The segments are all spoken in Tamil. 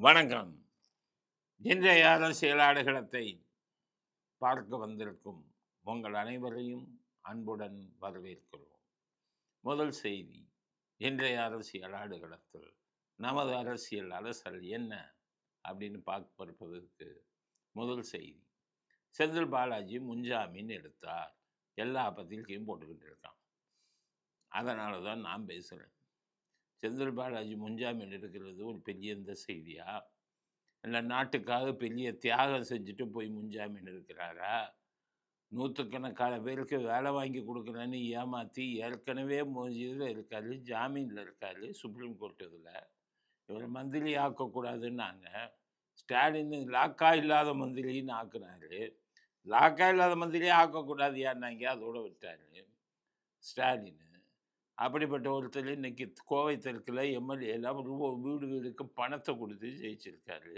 வணக்கம். இன்றைய அரசியல் ஆடுகளத்தை பார்க்க வந்திருக்கும் உங்கள் அனைவரையும் அன்புடன் வரவேற்கிறோம். முதல் செய்தி, இன்றைய அரசியல் ஆடுகளத்தில் நமது அரசியல் அலசல் என்ன அப்படின்னு பார்ப்பதற்கு முதல் செய்தி, செந்தில் பாலாஜி முன்ஜாமீன் எடுத்தார். எல்லா பத்திரிக்கையும் போட்டுக்கிட்டு இருக்கான். அதனால தான் நான் பேசுகிறேன். செந்தில் பாலாஜி முன்ஜாமீன் எடுக்கிறது ஒரு பெரிய இந்த செய்தியா, இல்லை நாட்டுக்காக பெரிய தியாகம் செஞ்சுட்டு போய் முன்ஜாமீன் எடுக்கிறாரா, நூற்றுக்கணக்கான பேருக்கு வேலை வாங்கி கொடுக்குறேன்னு ஏமாற்றி ஏற்கனவே இதில் இருக்காரு, ஜாமீனில் இருக்காரு சுப்ரீம் கோர்ட். இதில் இவர் மந்திரி ஆக்கக்கூடாதுன்னாங்க. ஸ்டாலின் லாக்கா இல்லாத மந்திரின்னு ஆக்குனாரு. லாக்கா இல்லாத மந்திரியே ஆக்கக்கூடாது யாருனாங்க, அதோடு விட்டார் ஸ்டாலின். அப்படிப்பட்ட ஒருத்தர் இன்னைக்கு கோவை தெற்கில் எம்எல்ஏலாம் வீடு வீடுக்கு பணத்தை கொடுத்து ஜெயிச்சிருக்காரு.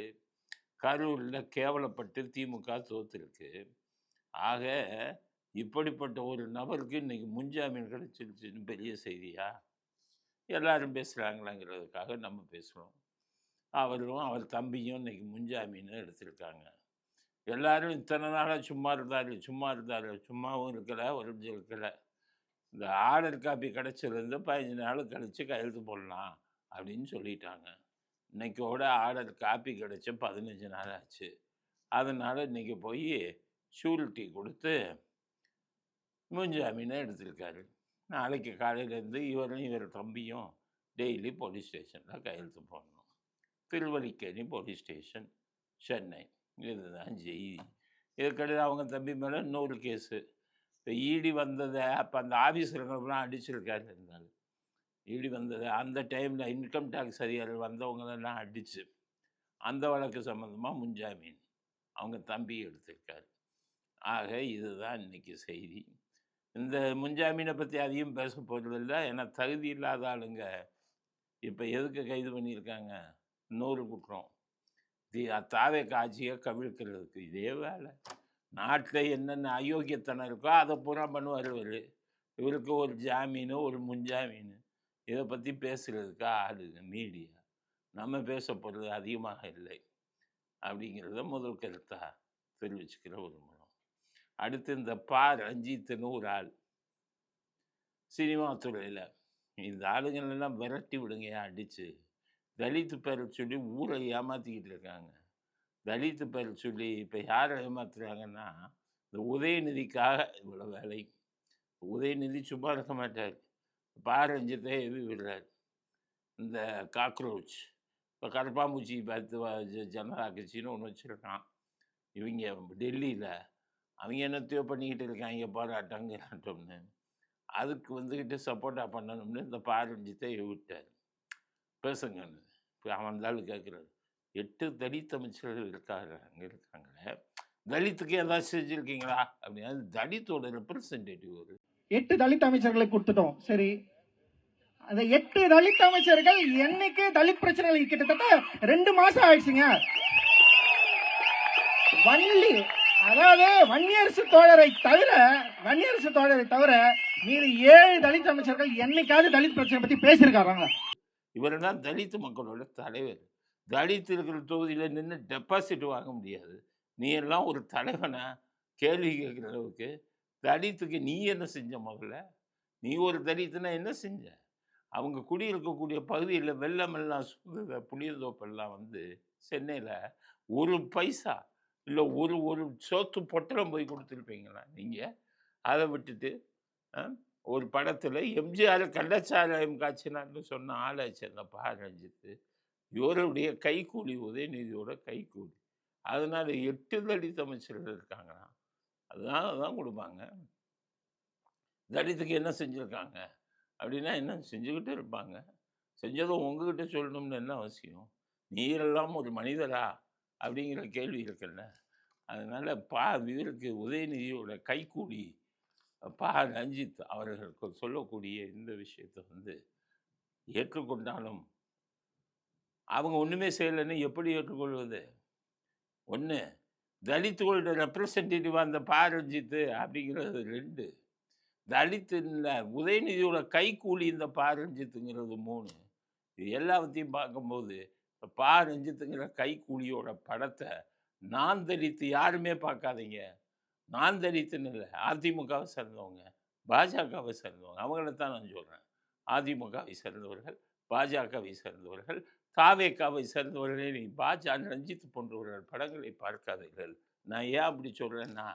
கரூரில் கேவலப்பட்டு திமுக தோத்துருக்கு. ஆக இப்படிப்பட்ட ஒரு நபருக்கு இன்னைக்கு முன்ஜாமீன் கிடைச்சிருச்சுன்னு பெரிய செய்தியா? எல்லாரும் பேசுகிறாங்களாங்கிறதுக்காக நம்ம பேசுகிறோம். அவரும் அவர் தம்பியும் இன்னைக்கு முன்ஜாமீன் எடுத்திருக்காங்க. எல்லாரும் இத்தனை நாளாக சும்மாவும் இருக்கலை, ஒளிஞ்சு இருக்கலை. இந்த ஆர்டர் காப்பி கிடச்சிருந்து 15 நாள் கழித்து கையெழுத்து போடலாம் அப்படின்னு சொல்லிட்டாங்க. இன்றைக்கோட ஆர்டர் காப்பி கிடச்சி 15 நாள் ஆச்சு. அதனால் இன்றைக்கி போய் ஷூரிட்டி கொடுத்து முன்ஜாமீனை எடுத்திருக்காரு. நாளைக்கு காலையிலேருந்து இவர் தம்பியும் டெய்லி போலீஸ் ஸ்டேஷனில் கையெழுத்து போடணும். Thiruvallikeni police station, Chennai. இதுதான் செய்தி. இதுக்கடுத்து அவங்க தம்பி மேலே இன்னொரு கேஸு. இப்போ ஈடி வந்ததை அப்போ அந்த ஆஃபீஸருங்கெல்லாம் அடிச்சிருக்காரு. இருந்தாலும் ஈடி வந்ததை அந்த டைமில் இன்கம் டேக்ஸ் அதிகாரிகள் வந்தவங்களெல்லாம் அடித்து அந்த வழக்கு சம்மந்தமாக முன்ஜாமீன் அவங்க தம்பி எடுத்திருக்காரு. ஆக இதுதான் இன்றைக்கி செய்தி. இந்த முன்ஜாமீனை பற்றி அதிகம் பேச போகிறதில்லை. ஏன்னா தகுதி இல்லாத ஆளுங்க இப்போ எதுக்கு கைது பண்ணியிருக்காங்க? இன்னொரு குற்றம், தாவே காட்சியை கவிழ்க்கிறதுக்கு. இதே வேலை. நாட்டில் என்னென்ன அயோக்கியத்தனம் இருக்கோ அதை பூரா பண்ணுவார் இவர். இவருக்கு ஒரு ஜாமீனு, ஒரு முன்ஜாமீன், இதை பற்றி பேசுகிறதுக்கு ஆளுங்க மீடியா. நம்ம பேச போகிறது அதிகமாக இல்லை அப்படிங்கிறத முதல் கருத்தாக தெரிவிச்சுக்கிற ஒரு மூலம். அடுத்து இந்த ரஞ்சித்துன்னு ஒரு ஆள் சினிமா துறையில், இந்த ஆளுங்களெல்லாம் விரட்டி விடுங்க அடித்து. தலித்து பேரை சொல்லி ஊரை ஏமாற்றிக்கிட்டு இருக்காங்க. தலித்து பேர் சொல்லி இப்போ யாரை ஏமாத்துறாங்கன்னா, இந்த உதயநிதிக்காக இவ்வளோ வேலை. உதயநிதி சும்மா இருக்க மாட்டார். ரஞ்சித்தை எவி விடுறார். இந்த காக்ரோச், இப்போ கருப்பாம்பூச்சி பார்த்து ஜனதா கட்சின்னு ஒன்று வச்சுருக்கான். இவங்க டெல்லியில் அவங்க என்னத்தையோ பண்ணிக்கிட்டு இருக்காங்க, போராட்டம்னு. அதுக்கு வந்துக்கிட்டு சப்போர்ட்டாக பண்ணணும்னு இந்த ரஞ்சித்தை விட்டார். பேசுங்கன்னு இப்போ அவன் இருந்தாலும் கேட்குறாரு. 8 தலித் அமைச்சர்கள் இருக்காங்களே, தலித்துக்கு ஏதாவது செஞ்சுருக்கீங்களா அப்படின்னா, தலித்தோட ரெப்ரசன்டேட்டிவ் ஒரு 8 தலித் அமைச்சர்களை கொடுத்துட்டோம். சரி, அந்த 8 தலித் அமைச்சர்கள் என்னைக்கு தலித் பிரச்சனைகள் கிட்டத்தட்ட 2 மாசம் ஆயிடுச்சுங்க. அதாவது வன்னியரசு தோழரை தவிர மீது 7 தலித் அமைச்சர்கள் என்னைக்காவது தலித் பிரச்சனை பத்தி பேசியிருக்காங்க. இவர் தான் தலித் மக்களோட தலைவர். தலித் இருக்கிற தொகுதியில் நின்று டெபாசிட் வாங்க முடியாது. நீ எல்லாம் ஒரு தலைவனா? கேள்வி கேட்குற அளவுக்கு. தலித்துக்கு நீ என்ன செஞ்ச? முதல்ல நீ ஒரு தலித்துனா என்ன செஞ்ச? அவங்க குடியிருக்கக்கூடிய பகுதியில் வெள்ளமெல்லாம் சுற்றுத புளியந்தோப்பெல்லாம் வந்து சென்னையில் ஒரு பைசா இல்லை ஒரு சோத்து பொட்டலம் போய் கொடுத்துருப்பீங்களா நீங்கள்? அதை விட்டுட்டு ஒரு படத்தில் எம்ஜிஆர் கள்ளச்சாராயம் காய்ச்சினான்னு சொன்ன ஆளாச்சு அந்த ரஞ்சித்து. இவருடைய கைக்கூலி, உதயநிதியோட கைக்கூலி. அதனால் 8 தலித் அமைச்சர்கள் இருக்காங்கன்னா அதான் கொடுப்பாங்க. தலித்துக்கு என்ன செஞ்சுருக்காங்க அப்படின்னா என்ன செஞ்சுக்கிட்டு இருப்பாங்க? செஞ்சதும் உங்ககிட்ட சொல்லணும்னு என்ன அவசியம்? நீரெல்லாம் ஒரு மனிதரா அப்படிங்கிற கேள்வி இருக்குல்ல. அதனால் இவருக்கு உதயநிதியோட கைக்கூலி ரஞ்சித் அவர்களுக்கு சொல்லக்கூடிய இந்த விஷயத்தை வந்து ஏற்றுக்கொண்டாலும் அவங்க ஒன்றுமே செய்யலைன்னு எப்படி ஏற்றுக்கொள்வது? ஒன்று, தலித்துகளோட ரெப்ரசன்டேட்டிவ் அந்த ரஞ்சித்து அப்படிங்கிறது 2, தலித்துல உதயநிதியோட கைக்கூலி இந்த ரஞ்சித்துங்கிறது 3. இது எல்லாத்தையும் பார்க்கும்போது பா ரஞ்சித்துங்கிற கைக்கூலியோட படத்தை நான் தலித்து யாருமே பார்க்காதீங்க. நான் தலித்துன்னு இல்லை, அதிமுகவை சேர்ந்தவங்க, பாஜகவை சேர்ந்தவங்க, அவங்கள தான் நான் சொல்கிறேன். அதிமுகவை சேர்ந்தவர்கள், பாஜகவை சேர்ந்தவர்கள், தாவேகாவை சேர்ந்தவர்களே நீ ரஞ்சித் போன்றவர்கள் படங்களை பார்க்காதீர்கள். நான் ஏன் அப்படி சொல்கிறேன்னா,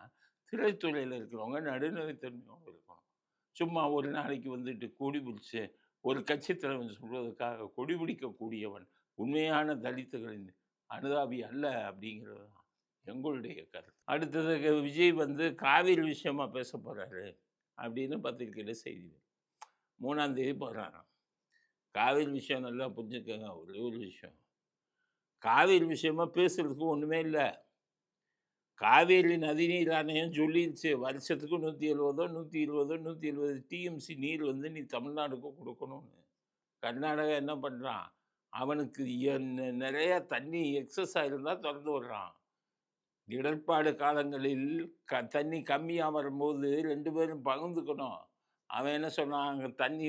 திரைத்துறையில் இருக்கிறவங்க நடுநிலைத்தன்மையோடு இருக்கணும். சும்மா ஒரு நாளைக்கு வந்துட்டு கொடி பிடிச்சு ஒரு கட்சி தலைவன் சொல்வதற்காக கொடி பிடிக்கக்கூடியவன் உண்மையான தலித்துகளின் அனுதாபி அல்ல அப்படிங்கிறது தான் எங்களுடைய கருத்து. அடுத்தது விஜய் வந்து காவிரி விஷயமா பேச போகிறாரு அப்படின்னு பத்திரிக்கையில் செய்தி 3ஆம் தேதி போகிறாராம். காவிரி விஷயம் நல்லா புரிஞ்சுக்கங்க. ஒரே ஒரு விஷயம், காவிரி விஷயமா பேசுறதுக்கு ஒன்றுமே இல்லை. காவேரி நதிநீர் ஆணையம் சொல்லிடுச்சு, வருஷத்துக்கு 170 170 டிஎம்சி நீர் வந்து நீ தமிழ்நாடுக்கு கொடுக்கணும்னு. கர்நாடகா என்ன பண்ணுறான், அவனுக்கு நிறைய தண்ணி எக்ஸஸாக இருந்தால் திறந்து விடுறான். இடர்பாடு காலங்களில் தண்ணி கம்மியாக வரும்போது 2 பேரும் பகிர்ந்துக்கணும். அவன் என்ன சொன்னான், அங்கே தண்ணி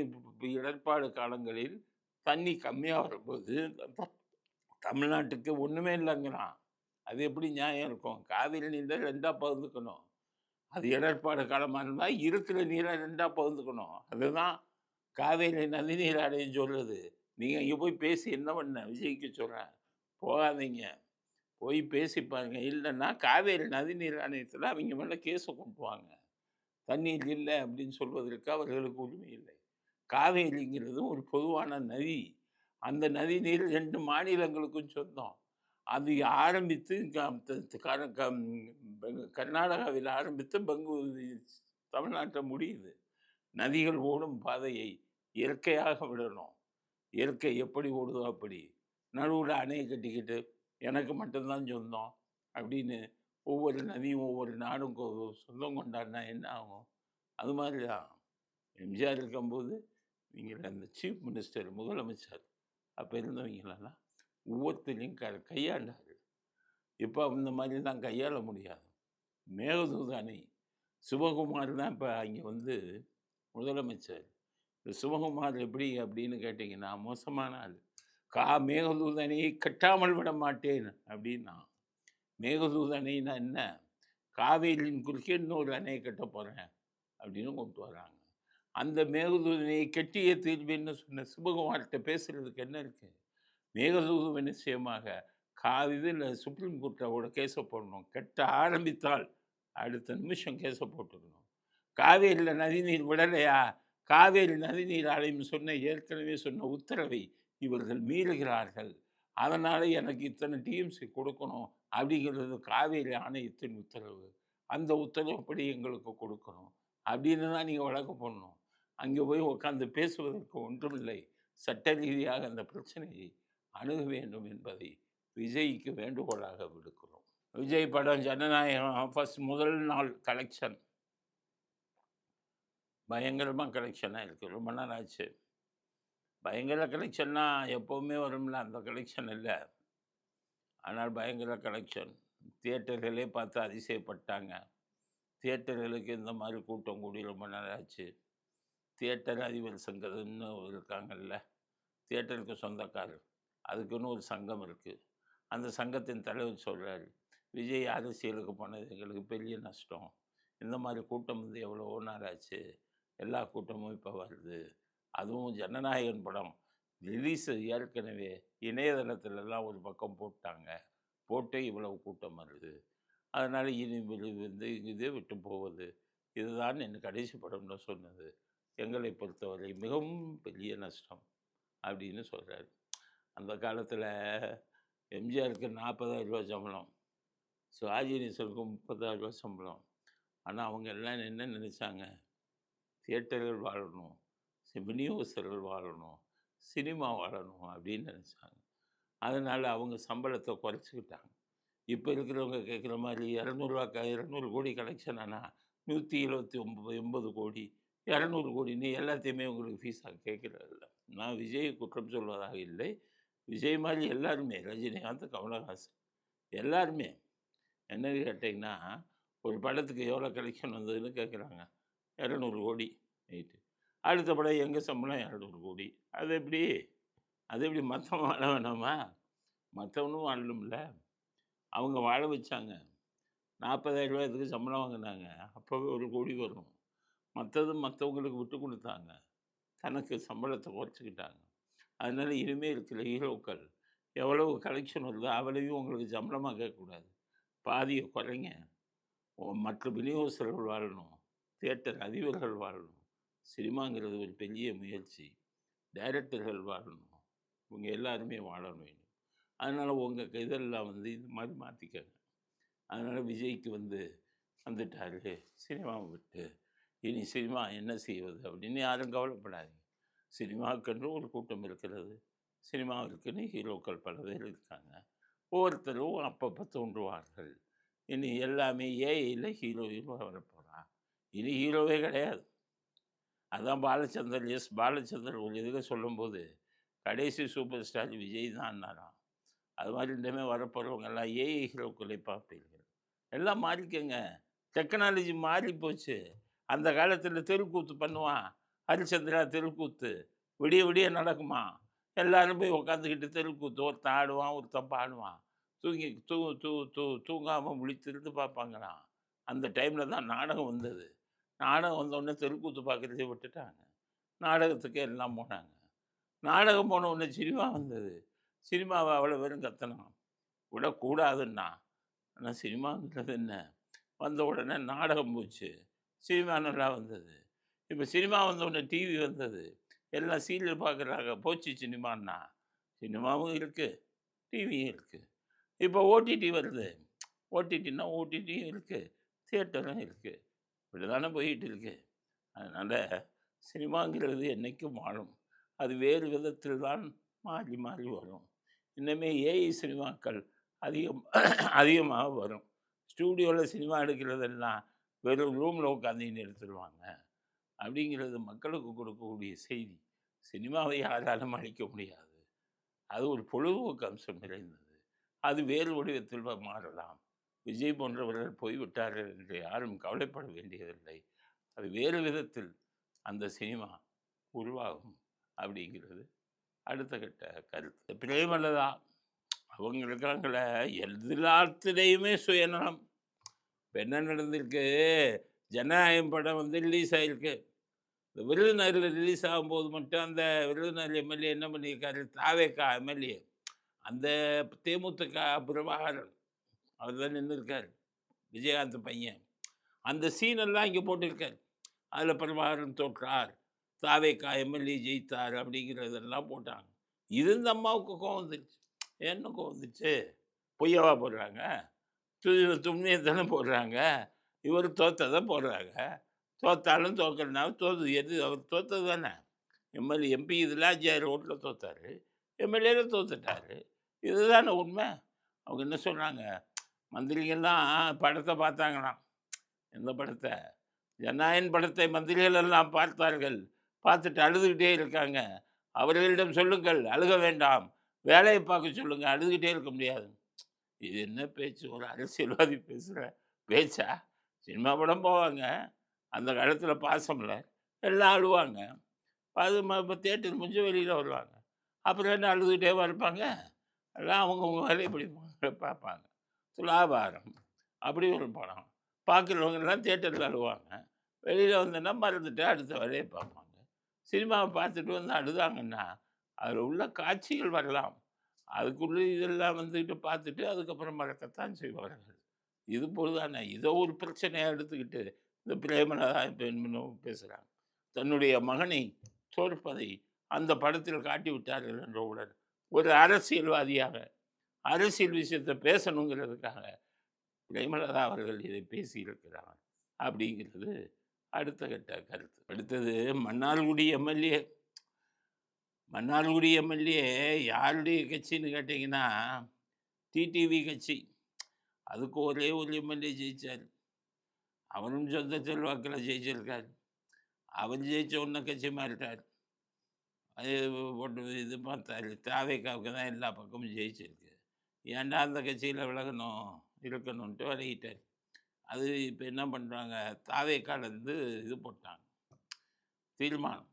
இடர்பாடு காலங்களில் தண்ணி கம்மியாக வரும்போது தமிழ்நாட்டுக்கு ஒன்றுமே இல்லைங்கிறான். அது எப்படி நியாயம் இருக்கும்? காவிரி நீரை 2ஆக பகிர்ந்துக்கணும். அது இடர்பாடு காலமாக இருந்தால் இருக்கிற நீரை 2ஆக பகிர்ந்துக்கணும். அதுதான் காவேரி நதிநீர் ஆணையம் சொல்லுது. நீங்கள் இங்கே போய் பேசி என்ன பண்ண? விஜய்க்கு சொல்கிறேன், போகாதீங்க, போய் பேசி பாருங்க. இல்லைன்னா காவேரி நதிநீர் ஆணையத்தில் அவங்க மேலே கேஸை கொண்டு வாங்க. தண்ணீர் இல்லை அப்படின்னு சொல்வதற்கு அவர்களுக்கு உரிமை இல்லை. காவேரிங்கிறது ஒரு பொதுவான நதி. அந்த நதி நீர் 2 மாநிலங்களுக்கும் சொந்தம். அது ஆரம்பித்து கர்நாடகாவில் ஆரம்பித்து தமிழ்நாட்டில் முடியுது. நதிகள் ஓடும் பாதையை இயற்கையாக விடணும். இயற்கை எப்படி ஓடுதோ அப்படி. நடுவில் அணையை கட்டிக்கிட்டு எனக்கு மட்டும்தான் சொந்தம் அப்படின்னு ஒவ்வொரு நதியும் ஒவ்வொரு நாடும் சொந்தம் கொண்டாடினா என்ன ஆகும்? அது மாதிரி தான் எம்ஜிஆர் இருக்கும்போது இவங்க அந்த சீஃப் மினிஸ்டர், முதலமைச்சர் அப்போ இருந்தவங்களெல்லாம் ஒவ்வொருத்தரையும் கையாண்டார். இப்போ இந்த மாதிரிலாம் கையாள முடியாது. மேகதூது அணை, சிவகுமார் தான் இப்போ அங்கே வந்து முதலமைச்சர். இந்த சிவகுமார் எப்படி அப்படின்னு கேட்டிங்கன்னா மோசமான ஆள். மேகதூது அணையை கட்டாமல் விட மாட்டேன் அப்படின்னா. மேகதூது அணைன்னா என்ன? காவேரியின் குறுக்கே இன்னொரு அணையை கட்ட போகிறேன் அப்படின்னு கொண்டு வராங்க. அந்த மேகதூது அணையை கட்டிய தீர்வுன்னு சொன்ன சிவகுமார்கிட்ட பேசுகிறதுக்கு என்ன இருக்குது? மேகதூது நிச்சயமாக இதில் சுப்ரீம் கோர்ட்டோட கேஸை போடணும். கட்ட ஆரம்பித்தால் அடுத்த நிமிஷம் கேஸை போட்டுக்கணும். காவேரியில் நதிநீர் விடலையா? காவேரி நதிநீர் ஆணையம் ஏற்கனவே சொன்ன உத்தரவை இவர்கள் மீறுகிறார்கள். அதனால் எனக்கு இத்தனை டிஎம்சி கொடுக்கணும் அப்படிங்கிறது காவேரி ஆணையத்தின் உத்தரவு. அந்த உத்தரவுப்படி எங்களுக்கு கொடுக்கணும் அப்படின்னு தான் நீங்கள் வழக்கு போடணும். அங்கே போய் உட்காந்து பேசுவதற்கு ஒன்றுமில்லை. சட்ட ரீதியாக அந்த பிரச்சனையை அணுக வேண்டும் என்பதை விஜய்க்கு வேண்டுகோளாக விடுக்கிறோம். விஜய் படம் ஜனநாயகம் ஃபர்ஸ்ட் முதல் நாள் கலெக்ஷன் பயங்கரமாக கலெக்ஷனாக இருக்குது. ரொம்ப நாள் ஆச்சு. பயங்கர கலெக்ஷன்னா எப்போவுமே வரும்ல, அந்த கலெக்ஷன் இல்லை. ஆனால் பயங்கர கலெக்ஷன். தியேட்டர்களே பார்த்து அதிசயப்பட்டாங்க. தியேட்டர்களுக்கு இந்த மாதிரி கூட்டம் கூடி ரொம்ப நாள் ஆச்சு. தியேட்டர் அதிபர் சங்கம்னு இருக்காங்கல்ல, தியேட்டருக்கு சொந்தக்காரர், அதுக்குன்னு ஒரு சங்கம் இருக்குது. அந்த சங்கத்தின் தலைவர் சொல்கிறார், விஜய் அரசியலுக்கு போனது எங்களுக்கு பெரிய நஷ்டம். இந்த மாதிரி கூட்டம் வந்து எவ்வளவோ நாள் ஆச்சு, எல்லா கூட்டமும் இப்போ வருது. அதுவும் ஜனநாயகன் படம் ரிலீஸு ஏற்கனவே இணையதளத்துலலாம் ஒரு பக்கம் போட்டாங்க, போட்டு இவ்வளவு கூட்டம் வருது. அதனால் இனி வந்து இதே விட்டு போவது இதுதான் என் கடைசி படம்னு சொன்னது எங்களை பொறுத்தவரை மிகவும் பெரிய நஷ்டம் அப்படின்னு சொல்கிறாரு. அந்த காலத்தில் எம்ஜிஆருக்கு 40,000 ரூபா சம்பளம், சிவாஜி கணேசனுக்கு 30,000 ரூபா சம்பளம். ஆனால் அவங்க எல்லாம் என்ன நினச்சாங்க? தியேட்டர்கள் வாழணும், விநியோகஸ்தர்கள் வாழணும், சினிமா வாழணும் அப்படின்னு நினச்சாங்க. அதனால் அவங்க சம்பளத்தை குறைச்சிக்கிட்டாங்க. இப்போ இருக்கிறவங்க கேட்குற மாதிரி 200 கோடி கலெக்ஷன் ஆனால் 179 கோடி 200 கோடின்னு எல்லாத்தையுமே உங்களுக்கு ஃபீஸாக கேட்குறதில்ல. நான் விஜய் குற்றம் சொல்வதாக இல்லை. விஜய் மாதிரி எல்லாருமே, ரஜினிகாந்த், கமலஹாசன் எல்லாருமே என்ன கேட்டிங்கன்னா, ஒரு படத்துக்கு எவ்வளோ கலெக்ஷன் வந்ததுன்னு கேட்குறாங்க. 200 கோடி ரைட்டு. அடுத்த படம் எங்கள் சம்பளம் 200 கோடி. அது எப்படி மொத்தமாக வாழ வேணாமா? மற்றவனும் வாழணும்ல. அவங்க வாழ வச்சாங்க. 40,000 ரூபாய்க்கு சம்பளம் வாங்கினாங்க. அப்போவே 1,00,00,000 வரும். மற்றவங்களுக்கு விட்டு கொடுத்தாங்க. தனக்கு சம்பளத்தை குறைச்சிக்கிட்டாங்க. அதனால இனிமேல் இருக்கிற ஹீரோக்கள் எவ்வளவு கலெக்ஷன் வருதோ அவ்வளவையும் உங்களுக்கு சம்பளமாக கேட்கக்கூடாது. பாதியை குறைங்க. மற்ற விநியோகஸ்தர்கள் வாழணும். தியேட்டர் அதிபர்கள் வாழணும். சினிமாங்கிறது ஒரு பெரிய முயற்சி. டைரக்டர்கள் வாழணும். இவங்க எல்லாருமே வாழணும் வேண்டும். அதனால் உங்கள் இதெல்லாம் இது மாதிரி மாற்றிக்கங்க. அதனால் விஜய்க்கு வந்துட்டாரு சினிமாவை விட்டு. இனி சினிமா என்ன செய்வது அப்படின்னு யாரும் கவலைப்படாதீங்க. சினிமாவுக்கென்று ஒரு கூட்டம் இருக்கிறது. சினிமாவிற்குன்னு ஹீரோக்கள் பல பேர் இருக்காங்க. ஒவ்வொருத்தரும் அப்பப்போ தோன்றுவார்கள். இனி எல்லாமே ஏஐயில் ஹீரோயின் வரப்போகிறான். இனி ஹீரோவே கிடையாது. அதான் பாலச்சந்தர் ஒரு இதில் சொல்லும்போது கடைசி சூப்பர் ஸ்டார் விஜய் தான்னாராம். அது மாதிரி இனிமேல் வரப்போகிறவங்க எல்லாம் ஏஐ ஹீரோக்களை பார்ப்பீர்கள். எல்லாம் மாறிக்கங்க. டெக்னாலஜி மாறி போச்சு. அந்த காலத்தில் தெருக்கூத்து பண்ணுவான். ஹரிச்சந்திரா தெருக்கூத்து விடிய விடிய நடக்குமா. எல்லாரும் போய் உட்காந்துக்கிட்டு தெருக்கூத்து ஒருத்தன் ஆடுவான், ஒருத்தன் பாடுவான். தூங்காமல் விழித்திருந்து பார்ப்பாங்களாம். அந்த டைமில் தான் நாடகம் வந்தது. நாடகம் வந்தோடனே தெருக்கூத்து பார்க்குறதே விட்டுட்டாங்க. நாடகத்துக்கு எல்லாம் போனாங்க. நாடகம் போன உடனே சினிமா வந்தது. சினிமாவை அவ்வளோ பேரும் கத்தணும் விடக்கூடாதுன்னா. ஆனால் சினிமாங்கிறது என்ன, வந்த உடனே நாடகம் போச்சு. சினிமா நல்லா வந்தது. இப்போ சினிமா வந்த உடனே டிவி வந்தது. எல்லாம் சீரியல் பார்க்குறாங்க. போச்சு சினிமான்னா. சினிமாவும் இருக்குது, டிவியும் இருக்குது. இப்போ ஓடிடி வருது. ஓடிடின்னா ஓடிடியும் இருக்குது, தியேட்டரும் இருக்குது. இப்படி தானே போயிட்டு இருக்கு. அதனால் சினிமாங்கிறது என்றைக்கும் வாழும். அது வேறு விதத்தில் தான் மாறி மாறி வரும். இன்னுமே ஏஐ சினிமாக்கள் அதிகமாக வரும். ஸ்டூடியோவில் சினிமா எடுக்கிறதெல்லாம் வெறும் ரூமில் உட்காந்து எடுத்துடுவாங்க. அப்படிங்கிறது மக்களுக்கு கொடுக்கக்கூடிய செய்தி. சினிமாவை யாராலும் அழிக்க முடியாது. அது ஒரு பொழுதுபோக்கு அம்சம் நிறைந்தது. அது வேறு வடிவத்தில் மாறலாம். விஜய் போன்றவர்கள் போய்விட்டார்கள் என்று யாரும் கவலைப்பட வேண்டியதில்லை. அது வேறு விதத்தில் அந்த சினிமா உருவாகும் அப்படிங்கிறது அடுத்த கட்ட கருத்து. பிரேமலதா அவங்க இருக்காங்கள, எல்லாத்துலேயுமே சுயநலம். இப்போ என்ன நடந்திருக்கு, ஜனநாயகம் படம் ரிலீஸ் ஆகிருக்கு. இந்த விருதுநகரில் ரிலீஸ் ஆகும்போது மட்டும் அந்த விருதுநகர் எம்எல்ஏ என்ன பண்ணியிருக்காரு, தாவேக்கா எம்எல்ஏ, அந்த தேமுதிக பிரபாகரன் அவர் தான் நின்றுருக்கார், விஜயகாந்த் பையன். அந்த சீனெல்லாம் இங்கே போட்டிருக்கார். அதில் பிரபாகரன் தோற்றார், தாவேக்கா எம்எல்ஏ ஜெயித்தார் அப்படிங்கிறதெல்லாம் போட்டாங்க. இது இந்த அம்மாவுக்கு கோவம் வந்துருச்சு. என்ன கோவம் வந்துச்சு, பொய்யவா போடுறாங்க, துண்மையை தானே போடுறாங்க, இவர் தோற்றதை போடுறாங்க. தோத்தாலும் தோக்கலனாலும் எது அவர் தோற்றது தானே. எம்எல்ஏ எம்பி இதில் 5000 ஓட்டில் தோத்தார், எம்எல்ஏவில் தோத்துட்டார். இதுதானே உண்மை. அவங்க என்ன சொல்கிறாங்க, மந்திரிகள்லாம் படத்தை பார்த்தாங்களாம். எந்த படத்தை, ஜனநாயகன் படத்தை மந்திரிகள் எல்லாம் பார்த்தார்கள். பார்த்துட்டு அழுதுகிட்டே இருக்காங்க. அவர்களிடம் சொல்லுங்கள், அழுக வேண்டாம், வேலையை பார்க்க சொல்லுங்கள், அழுதுகிட்டே இருக்க முடியாது. இது என்ன பேச்சு, ஒரு அரசியல்வாதி பேசுகிற பேச்சா? சினிமா படம் போவாங்க, அந்த காலத்தில் பாசமில்ல, எல்லாம் அழுவாங்க. அது இப்போ தேட்டர் முடிஞ்சு வெளியில் வருவாங்க. அப்புறம் என்ன அழுதுகிட்டே இருப்பாங்க? எல்லாம் அவங்கவுங்க வேலையை பார்ப்பாங்க. துலாபாரம் அப்படி ஒரு படம் பார்க்குறவங்கெல்லாம் தேட்டரில் அழுவாங்க. வெளியில் வந்தோன்னா மறந்துட்டு அடுத்த வேலையை பார்ப்பாங்க. சினிமாவை பார்த்துட்டு வந்து அழுதாங்கன்னா அதில் உள்ள காட்சிகள் வரலாம், அதுக்குள்ளே இதெல்லாம் வந்துக்கிட்டு பார்த்துட்டு அதுக்கப்புறம் மறக்கத்தான் செய்வார்கள். இது பொழுதானே. இதை ஒரு பிரச்சனையாக எடுத்துக்கிட்டு இந்த பிரேமலதா இப்போ இன்னும் பேசுகிறாங்க. தன்னுடைய மகனை தோற்பதை அந்த படத்தில் காட்டி விட்டார்கள் என்றவுடன் ஒரு அரசியல்வாதியாக அரசியல் விஷயத்தை பேசணுங்கிறதுக்காக பிரேமலதா அவர்கள் இதை பேசியிருக்கிறார் அப்படிங்கிறது அடுத்த கட்ட கருத்து. அடுத்தது மன்னார்குடி எம்எல்ஏ. மன்னார்குடி எம்எல்ஏ யாருடைய கட்சின்னு கேட்டிங்கன்னா டிடிவி கட்சி. அதுக்கு ஒரே ஒரு எம்எல்ஏ ஜெயித்தார். அவரும் சொந்த செல்வாக்கில் ஜெயிச்சிருக்கார். அவர் ஜெயிச்ச உடனே கட்சி மாறிட்டார். அது போட்டு இது பார்த்தாரு, தாவேக்காவுக்கு தான் எல்லா பக்கமும் ஜெயிச்சிருக்கு, ஏன்டா அந்த கட்சியில் இருக்கணும்ன்ட்டு விலகிட்டார். அது இப்போ என்ன பண்ணுறாங்க, தாவேக்காலேருந்து இது போட்டாங்க, தீர்மானம்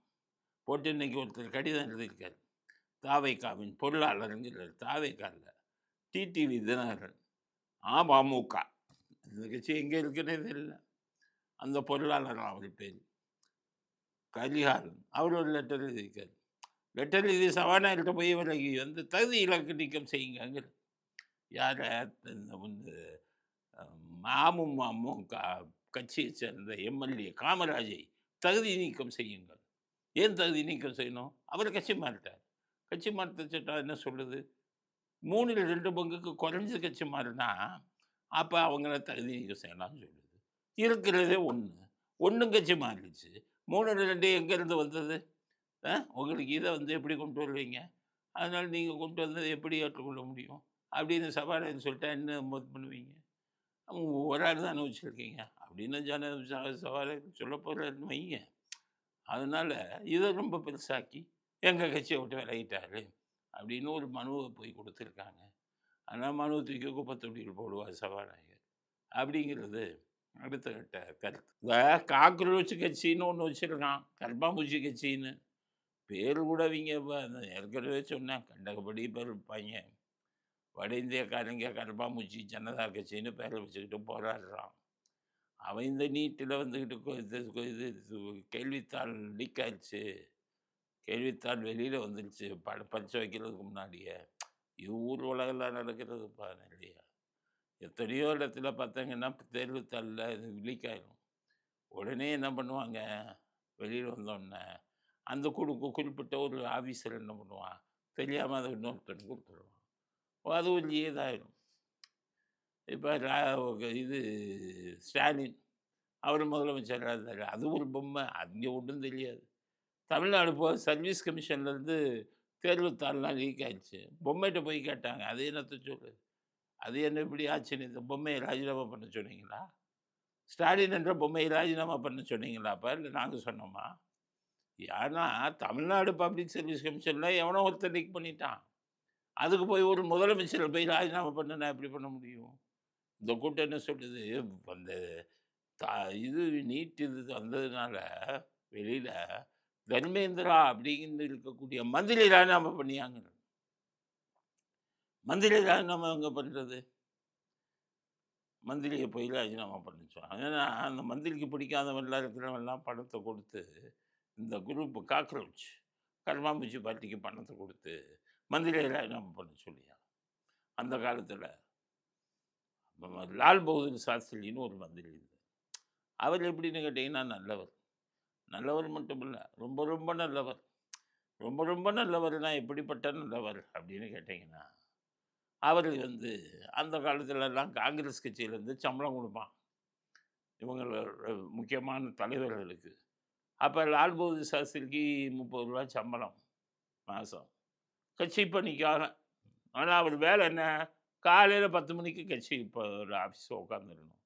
போட்டு இன்றைக்கி ஒருத்தர் கடிதம் எழுதியிருக்கார். தாவேக்காவின் பொருளாளருங்கிறார், தாவேக்காவில் டிடிவி தினகரன், அமமுக. இந்த கட்சி எங்கே இருக்குன்னே தெரியல. அந்த பொருளாளர் அவர் பேர் கரிகாலன். அவர் ஒரு லெட்டர் எழுதியிருக்காரு. லெட்டர் எழுதி சபாநாயகர்கிட்ட போய் விலகி வந்து தகுதி இலக்கு நீக்கம் செய்யுங்க. யார இந்த வந்து அமமுக கட்சியை சேர்ந்த எம்எல்ஏ காமராஜை தகுதி நீக்கம் செய்யுங்கள். ஏன் தகுதி நீக்கம் செய்யணும்? அவர் கட்சி மாறிட்டார். கட்சி மாற்ற சட்டம் என்ன சொல்லுது? 3ல் 2 பங்குக்கு குறைஞ்ச கட்சி மாறினா, அப்போ அவங்கள தகுதி நீக்கம் செய்யலாம்னு சொல்லுது. இருக்கிறதே 1. 1 கட்சி மாறிடுச்சு. 3ல் 2 எங்கேருந்து வந்தது? உங்களுக்கு இதை வந்து எப்படி கொண்டு வருவீங்க? அதனால நீங்கள் கொண்டு வந்ததை எப்படி ஏற்றுக்கொள்ள முடியும்? அப்படின்னு சபாநாயகர் சொல்லிட்டா என்ன பண்ணுவீங்க? அவங்க ஒரு ஆள் தானே வச்சுருக்கீங்க அப்படின்னு சபாநாயகர் சொல்ல போகிறாருன்னு வைங்க. அதனால் இதை ரொம்ப பெருசாக்கி எங்கள் கட்சியை விட்டு விலகிட்டாரு அப்படின்னு ஒரு மனுவை போய் கொடுத்துருக்காங்க. ஆனால் மனு தூக்கி குப்பத்தொட்டியில் போடுவார் சபாநாயகர் அப்படிங்கிறது அடுத்த கட்ட கருத்து. இந்த காக்ரோச் கட்சின்னு ஒன்று வச்சுருக்கான், கர்ப்பாம்பூச்சி கட்சின்னு பேர் கூட அவங்க ஏற்கனவே சொன்னேன். கண்டபடி பேர் இருப்பாங்க. வட இந்தியக்காரங்க கர்ப்பாம்பூச்சி ஜனதா கட்சின்னு பேரை வச்சுக்கிட்டு போராடுறான். அவன் இந்த நீட்டில் வந்துக்கிட்டு இது கேள்வித்தாள் லீக் ஆயிடுச்சு, கேள்வித்தாள் வெளியில் வந்துடுச்சு பரிசு வைக்கிறதுக்கு முன்னாடியே. இது ஊர் உலகெல்லாம் நடக்கிறதுப்பா இல்லையா? எத்தனையோ இடத்துல பார்த்தாங்கன்னா தேர்வுத்தாளில் இது லீக் ஆகிடும். உடனே என்ன பண்ணுவாங்க? வெளியில் வந்தோடனே அந்த குறிப்பிட்ட ஒரு ஆஃபீஸர் என்ன பண்ணுவான்? தெரியாமல் அதை இன்னொருத்தன் கொடுத்துருவான். அது ஒரு இதாயிடும். இப்போ இது ஸ்டாலின் அவர் முதலமைச்சராக இருந்தார். அது ஒரு பொம்மை, அங்கே ஒன்றும் தெரியாது. தமிழ்நாடு சர்வீஸ் கமிஷன்லேருந்து தேர்வுத்தாள்லாம் லீக் ஆயிடுச்சு. பொம்மைகிட்ட போய் கேட்டாங்க, அது என்னத்தை சொல்லுது? அது என்ன இப்படி ஆச்சுன்னு இந்த பொம்மையை ராஜினாமா பண்ண சொன்னீங்களா? ஸ்டாலின் என்ற பொம்மையை ராஜினாமா பண்ண சொன்னீங்களா? அப்போ இல்லை நாங்கள் சொன்னோமா? ஏன்னா தமிழ்நாடு பப்ளிக் சர்வீஸ் கமிஷனில் எவனோ ஒருத்தர் லீக் பண்ணிட்டான். அதுக்கு போய் ஒரு முதலமைச்சரை போய் ராஜினாமா பண்ண எப்படி பண்ண முடியும்? இந்த கூட்டம் என்ன சொல்லுது? அந்த இது நீட் இது வந்ததுனால வெளியில் தர்மேந்திரா அப்படிங்கிற இருக்கக்கூடிய மந்திரி ராஜினாமா பண்ணியாங்க. மந்திரி ராஜினாமா எங்கே பண்ணுறது? மந்திரியை போய் ராஜினாமா பண்ணிச்சோம். ஏன்னா அந்த மந்திரிக்கு பிடிக்காதவெல்லாம் இருக்கிறவெல்லாம் பணத்தை கொடுத்து இந்த குரூப் காக்ரோச் கர்மாம்பூச்சி பார்ட்டிக்கு பணத்தை கொடுத்து மந்திரியை ராஜினாமா பண்ண சொல்லியா. அந்த காலத்தில் லால் பகதூர் சாஸ்திரின்னு ஒரு மந்திரி இருந்தார். அவர் எப்படின்னு கேட்டிங்கன்னா நல்லவர். நல்லவர் மட்டும் இல்லை, ரொம்ப ரொம்ப நல்லவர். ரொம்ப ரொம்ப நல்லவர்னா எப்படிப்பட்ட நல்லவர் அப்படின்னு கேட்டிங்கன்னா, அவர் வந்து அந்த காலத்துலலாம் காங்கிரஸ் கட்சியிலேருந்து சம்பளம் கொடுப்பான் இவங்களோட முக்கியமான தலைவர்களுக்கு. அப்போ லால் பகதூர் சாஸ்திரிக்கு 30 ரூபா சம்பளம் மாதம் கட்சி பணிக்காக. ஆனால் அவர் வேலை என்ன? காலையில் 10 மணிக்கு கட்சி இப்போ ஒரு ஆஃபீஸில் உட்காந்துருக்கணும்,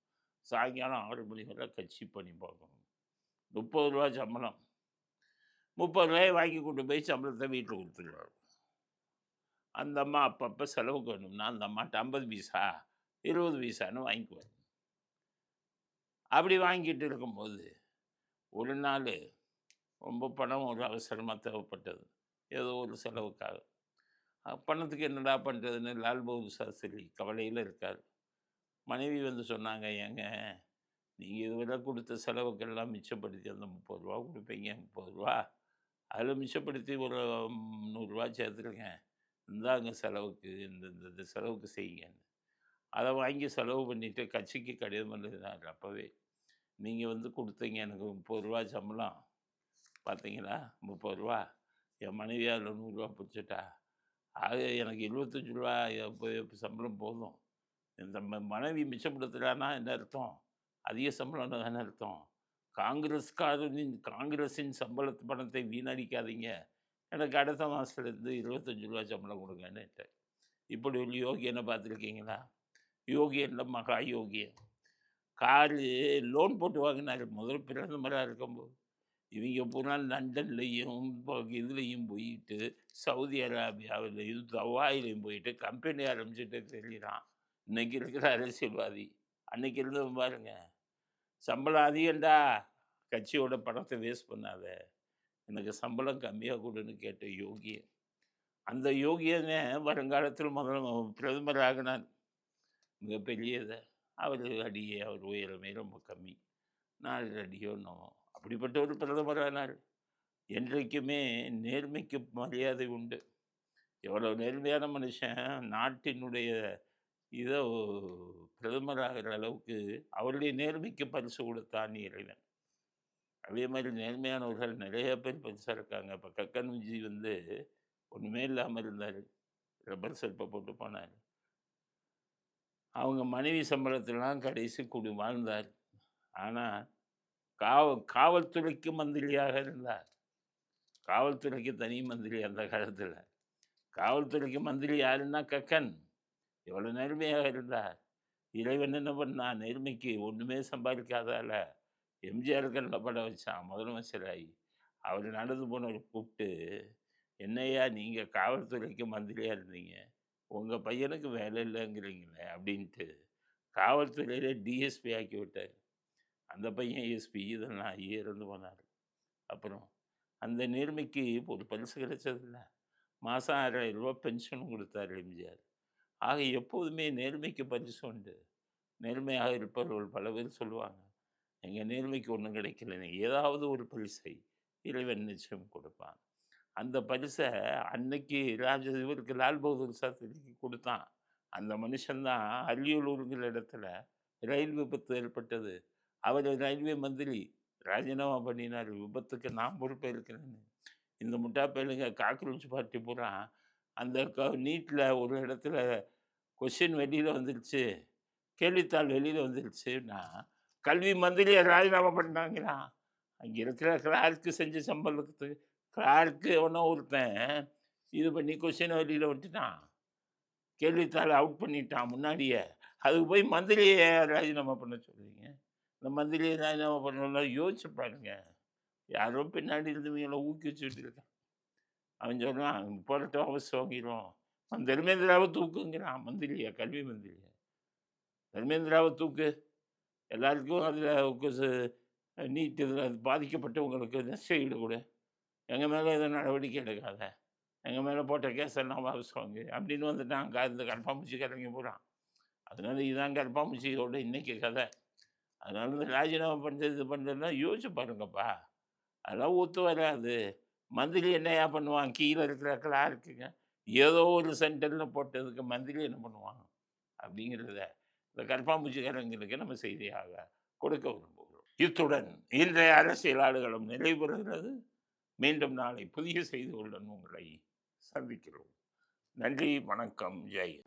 சாயங்காலம் 6 மணி வரை கட்சி பணி பார்க்கணும். 30 ரூபா சம்பளம். 30 ரூபாயை வாங்கி கொண்டு போய் சம்பளத்தை வீட்டில் கொடுத்துருவார். அந்த அம்மா அப்பப்போ செலவுக்கு வேணும்னா அந்த அம்மாட்ட 50 பைசா 20 பைசான்னு வாங்கிக்குவார். அப்படி வாங்கிட்டு இருக்கும்போது ஒரு நாள் ரொம்ப பணம் ஒரு அவசரமாக தேவைப்பட்டது, ஏதோ ஒரு செலவுக்காக. பணத்துக்கு என்னடா பண்ணுறதுன்னு லால் பகதூர் சாஸ்திரி கவலையில் இருக்கார். மனைவி வந்து சொன்னாங்க, ஏங்க நீங்கள் இதுவரை கொடுத்த செலவுக்கெல்லாம் மிச்சப்படுத்தி அந்த 30 ரூபா கொடுப்பீங்க, 30 ரூபா அதில் மிச்சப்படுத்தி ஒரு 100 ரூபா சேர்த்துருங்க, இந்தாங்க செலவுக்கு, இந்த செலவுக்கு செய்யுங்கன்னு. அதை வாங்கி செலவு பண்ணிவிட்டு கட்சிக்கு கடிதம் எழுதினார். அப்போவே நீங்கள் வந்து கொடுத்தீங்க எனக்கு 30 ரூபா சம்பளம், பார்த்தீங்களா 30 ரூபா, என் மனைவி அதில் 100 ரூபா பிடிச்சிட்டா, ஆக எனக்கு 25 ரூபா சம்பளம் போதும். இந்த மனைவி மிச்சப்படுத்துகிறான்னா என்ன அர்த்தம்? அதிக சம்பளம்னு தானே அர்த்தம். காங்கிரஸின் சம்பளத்து பணத்தை வீணடிக்காதீங்க, எனக்கு அடுத்த மாதத்துலேருந்து 25 ரூபா சம்பளம் கொடுங்கன்னுட்டேன். இப்படி ஒரு யோகியனை பார்த்துருக்கீங்களா? யோகியன்ல மகா யோகியன். காரு லோன் போட்டு வாங்கினார் முதல் பிரதமராக இருக்கும்போது. இவங்க பூரா லண்டன்லேயும் இதுலேயும் போயிட்டு சவுதி அரேபியாவிலையும் துபாயிலையும் போயிட்டு கம்பெனி ஆரம்பிச்சுட்டு தெரியுறான். இன்னைக்கு இருக்கிற அரசியல்வாதி. அன்னைக்கு இருந்தவன் பாருங்க, சம்பளம் அதிகண்டா, கட்சியோட பணத்தை வேஸ்ட் பண்ணாத, எனக்கு சம்பளம் கம்மியாக கொடுன்னு கேட்ட யோகியன். அந்த யோகியனே வருங்காலத்தில் பிரதமர் ஆகினார். மிகப்பெரியது. அவர் அடியே அவர் உயரமே ரொம்ப கம்மி. 4 அடியோ என்னமோ. அப்படிப்பட்ட ஒரு பிரதமர் ஆனார். என்றைக்குமே நேர்மைக்கு மரியாதை உண்டு. எவ்வளோ நேர்மையான மனுஷன் நாட்டினுடைய இதோ பிரதமர் ஆகிற அளவுக்கு அவருடைய நேர்மைக்கு பரிசு கொடுத்தான் இறைவன். அதே மாதிரி நேர்மையானவர்கள் நிறைய பேர் பெருசாக இருக்காங்க. இப்போ கக்கன்ஜி ஒன்றுமே இல்லாமல் இருந்தார். ரப்பர் செருப்பை போட்டு போனார். அவங்க மனைவி சம்பளத்திலாம் கடைசி வாழ்ந்தார். ஆனால் காவல்துறைக்கு மந்திரியாக இருந்தார். காவல்துறைக்கு தனி மந்திரி அந்த காலத்தில். காவல்துறைக்கு மந்திரி யாருன்னா கக்கன். எவ்வளோ நேர்மையாக இருந்தார். இறைவன் என்ன பண்ணான், நேர்மைக்கு ஒன்றுமே சம்பாதிக்காதால எம்ஜிஆர் கண்ணில் பட வச்சான் முதலமைச்சராகி. அவர் நடந்து போனவர் கூப்பிட்டு, என்னையா நீங்கள் காவல்துறைக்கு மந்திரியாக இருந்தீங்க, உங்கள் பையனுக்கு வேலை இல்லைங்கிறீங்களே அப்படின்ட்டு காவல்துறையிலே டிஎஸ்பி ஆக்கி விட்டார். அந்த பையன் எஸ்பி இதெல்லாம் இறந்து போனார். அப்புறம் அந்த நேர்மைக்கு ஒரு பரிசு கிடைச்சதில்ல. மாதம் 6000 ரூபா பென்ஷனும் கொடுத்தார் எம்ஜிஆர். ஆக எப்போதுமே நேர்மைக்கு பரிசு உண்டு. நேர்மையாக இருப்பவர்கள் பல பேர் சொல்லுவாங்க, எங்கள் நேர்மைக்கு ஒன்றும் கிடைக்கல, ஏதாவது ஒரு பரிசை இறைவன் நிச்சயம் கொடுப்பான். அந்த பரிசை அன்னைக்கு இவருக்கு லால் பகதூர் சாஸ்திரிக்கு கொடுத்தான். அந்த மனுஷன்தான் அரியலூருங்கிற இடத்துல ரயில் விபத்து ஏற்பட்டது. அவர் ரயில்வே மந்திரி ராஜினாமா பண்ணினார். விபத்துக்கு நான் பொறுப்பேற்கிறேன்னு. இந்த முட்டா பையலுங்க காக்ரோச் பார்ட்டி பூரா அந்த நீட்டில் ஒரு இடத்துல கொஷின் வெளியில் வந்துருச்சு, கேள்வித்தாள் வெளியில் வந்துருச்சுன்னா கல்வி மந்திரியை ராஜினாமா பண்ணாங்கிறான். அங்கே இருக்கிற கிளார்க்கு செஞ்ச சம்பளத்துக்கு கிளார்க்கு ஒருத்தன் இது பண்ணி கொஷினை வெளியில் விட்டுட்டான், கேள்வித்தாள் அவுட் பண்ணிட்டான் முன்னாடியே. அதுக்கு போய் மந்திரியை ராஜினாமா பண்ண சொல்லுவீங்க? இந்த மந்திரியை ராஜினாமா பண்ணலாம் யோசிச்சு பாருங்க. யாரோ பின்னாடி இருந்தவங்களை ஊக்குவிச்சுட்டு இருக்கான். அவன் சொல்கிறான், போராட்டம் அவசியம் வாங்கிடுவோம், தர்மேந்திராவை தூக்குங்கிறான். மந்திரியா, கல்வி மந்திரியா, தர்மேந்திராவை தூக்கு, எல்லாருக்கும் அதில் நீட் இதில் பாதிக்கப்பட்டவங்களுக்கு நஷ்டஈடு கொடு, எங்கள் மேலே எதுவும் நடவடிக்கை எடுக்காத, எங்கள் மேலே போட்ட கேஸ் எல்லாம் வாபஸ் வாங்கு அப்படின்னு வந்துட்டான். இந்த கற்பாம்பூச்சி கரைங்க போகிறான். அதனால இதுதான் கற்பாம்பூச்சியோட இன்னைக்கு கதை. அதனால இந்த ராஜினாமா பண்ணுறது இது பண்ணுறதுனா யோசிச்சு பாருங்கப்பா. அதெல்லாம் ஒத்து வராது. மந்திரி என்னையா பண்ணுவான்? கீழே இருக்கிற கிளார்க்குங்க ஏதோ ஒரு சென்டரில் போட்டதுக்கு மந்திரி என்ன பண்ணுவான் அப்படிங்கிறத இந்த கற்பாம்பூச்சிக்காரங்களுக்கு நம்ம செய்தியாக கொடுக்க விரும்புகிறோம். இத்துடன் இன்றைய அரசியலாளர்களும் நிறைவு பெறுகிறது. மீண்டும் நாளை புதிய செய்திகளுடன் உங்களை சந்திக்கிறோம். நன்றி, வணக்கம், ஜெய்.